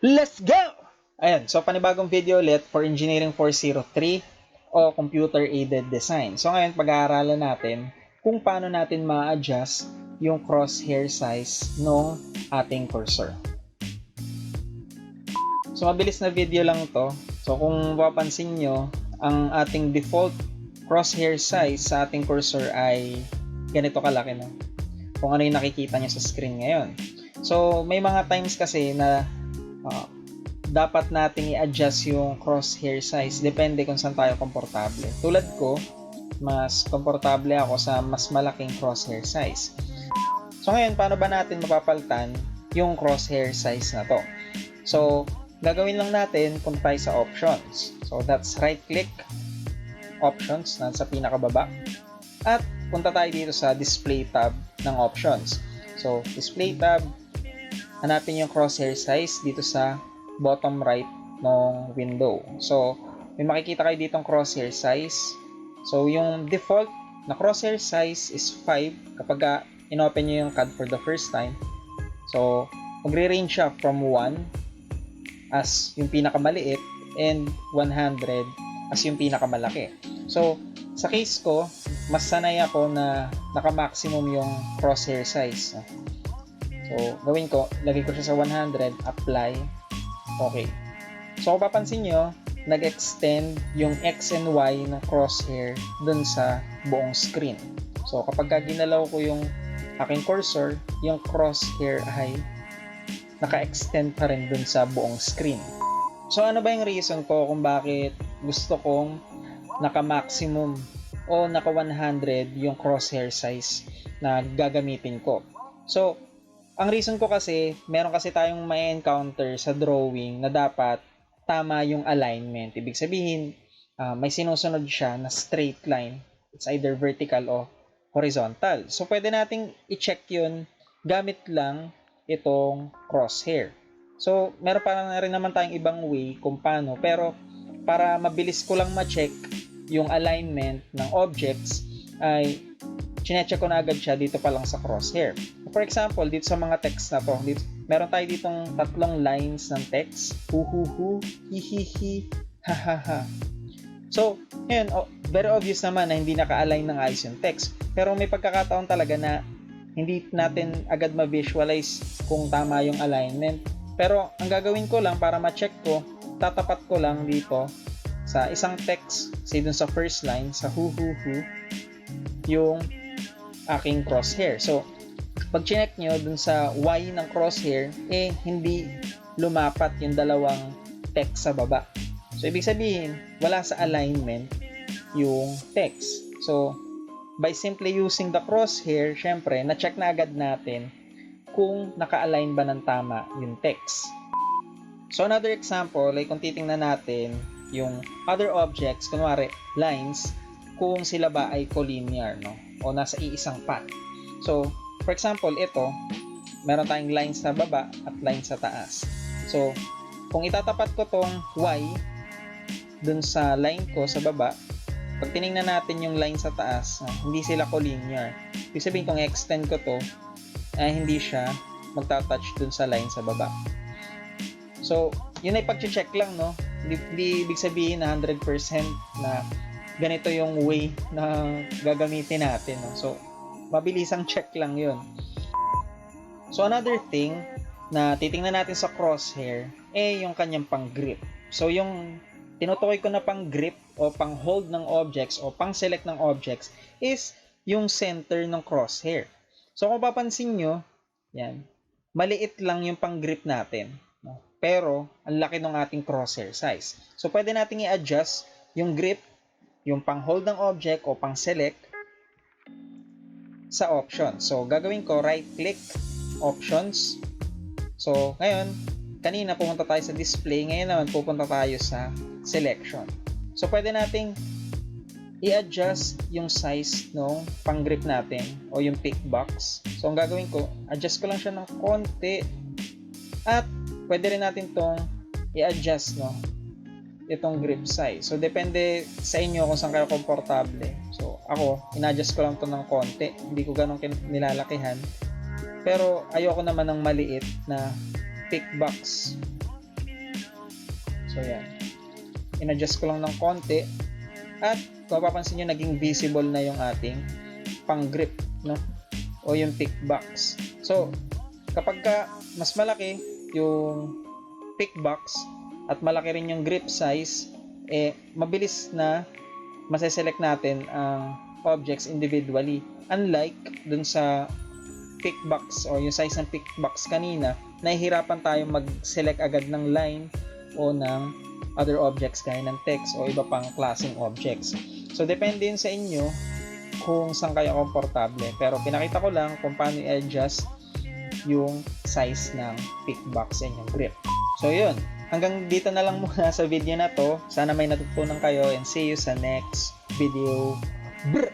Let's go! Ayan, so panibagong video ulit for Engineering 403 o Computer Aided Design. So ngayon pag-aaralan natin kung paano natin ma-adjust yung crosshair size ng ating cursor. So mabilis na video lang to. So kung mapapansin nyo, ang ating default crosshair size sa ating cursor ay ganito kalaki, no? Kung ano yung nakikita nyo sa screen ngayon. So may mga times kasi na dapat nating i-adjust yung crosshair size depende kung saan tayo komportable. Tulad ko, mas komportable ako sa mas malaking crosshair size. So ngayon, paano ba natin mapapalitan yung crosshair size na to? So, gagawin lang natin punta tayo sa options. So that's right click, options, nasa pinakababa. At punta tayo dito sa display tab ng options. So display tab, hanapin yung crosshair size dito sa bottom right ng window. So may makikita kayo ditong crosshair size. So yung default na crosshair size is 5 kapag inopen nyo yung CAD for the first time. So magre-range siya from 1 as yung pinakamaliit and 100 as yung pinakamalaki. So sa case ko, mas sanay ako na naka-maximum yung crosshair size. So gawin ko, lagay ko siya sa 100, apply. Okay. So kung papansin nyo, nag-extend yung X and Y na crosshair dun sa buong screen. So kapag ginalaw ko yung aking cursor, yung crosshair ay naka-extend pa rin dun sa buong screen. So ano ba yung reason ko kung bakit gusto kong naka-maximum o naka-100 yung crosshair size na gagamitin ko? So ang reason ko kasi, meron kasi tayong may encounter sa drawing na dapat tama yung alignment. Ibig sabihin, may sinusunod siya na straight line. It's either vertical o horizontal. So, pwede nating i-check yun gamit lang itong crosshair. So, meron pa na rin naman tayong ibang way kung paano. Pero, para mabilis ko lang ma-check yung alignment ng objects, ay chinecheck ko na agad siya dito pa lang sa crosshair. For example, dito sa mga text na to, dito, meron tayo ditong tatlong lines ng text. Hu, hi, ha, ha, ha. So, ngayon, very obvious naman na hindi naka-align ng ayos yung text. Pero may pagkakataon talaga na hindi natin agad ma-visualize kung tama yung alignment. Pero, ang gagawin ko lang para ma-check ko, tatapat ko lang dito sa isang text, say dun sa first line, sa hu, yung aking crosshair. So, pag chinek nyo dun sa Y ng crosshair, hindi lumapat yung dalawang text sa baba. So, ibig sabihin, wala sa alignment yung text. So, by simply using the crosshair, syempre, na-check na agad natin kung naka-align ba ng tama yung text. So, another example, like kung titingnan natin yung other objects, kunwari, lines, kung sila ba ay collinear, no? O nasa iisang path. So, for example, ito, meron tayong lines sa baba at lines sa taas. So, kung itatapat ko tong Y dun sa line ko sa baba, pag tinignan natin yung line sa taas, hindi sila collinear. Ibig sabihin, kung extend ko to, hindi siya magta-touch dun sa line sa baba. So, yun ay pag-check lang, no? Hindi ibig sabihin na 100% na ganito yung way na gagamitin natin, no? So, mabilisang check lang yun. So, another thing na titingnan natin sa crosshair yung kanyang pang-grip. So, yung tinutukoy ko na pang-grip o pang-hold ng objects o pang-select ng objects is yung center ng crosshair. So, kung papansin nyo, yan, maliit lang yung pang-grip natin, no? Pero, ang laki ng ating crosshair size. So, pwede natin i-adjust yung grip, yung pang-hold ng object o pang-select sa options. So, gagawin ko, right-click, options. So, ngayon, kanina pumunta tayo sa display. Ngayon naman, pupunta tayo sa selection. So, pwede nating i-adjust yung size ng pang-grip natin o yung pick box. So, ang gagawin ko, adjust ko lang siya ng konti. At, pwede rin natin tong i-adjust, no? Itong grip size. So, depende sa inyo kung saan kayo komportable. So, ako, in-adjust ko lang to ng konti. Hindi ko ganun nilalakihan. Pero, ayoko naman ng maliit na pick box. So yan, in-adjust ko lang ng konti at kung mapapansin nyo, naging visible na yung ating pang grip, no? O yung pick box. So kapag mas malaki yung pick box at malaki rin yung grip size, mabilis na maseselect natin ang objects individually. Unlike dun sa pick box o yung size ng pick box kanina, nahihirapan tayong mag-select agad ng line o ng other objects gaya ng text o iba pang klaseng objects. So depende yun sa inyo kung saan kayo komportable. Pero pinakita ko lang kung paano i-adjust yung size ng pick box sa inyong grip. So yun, hanggang dito na lang muna sa video na to. Sana may natutunan kayo and see you sa next video. Brr!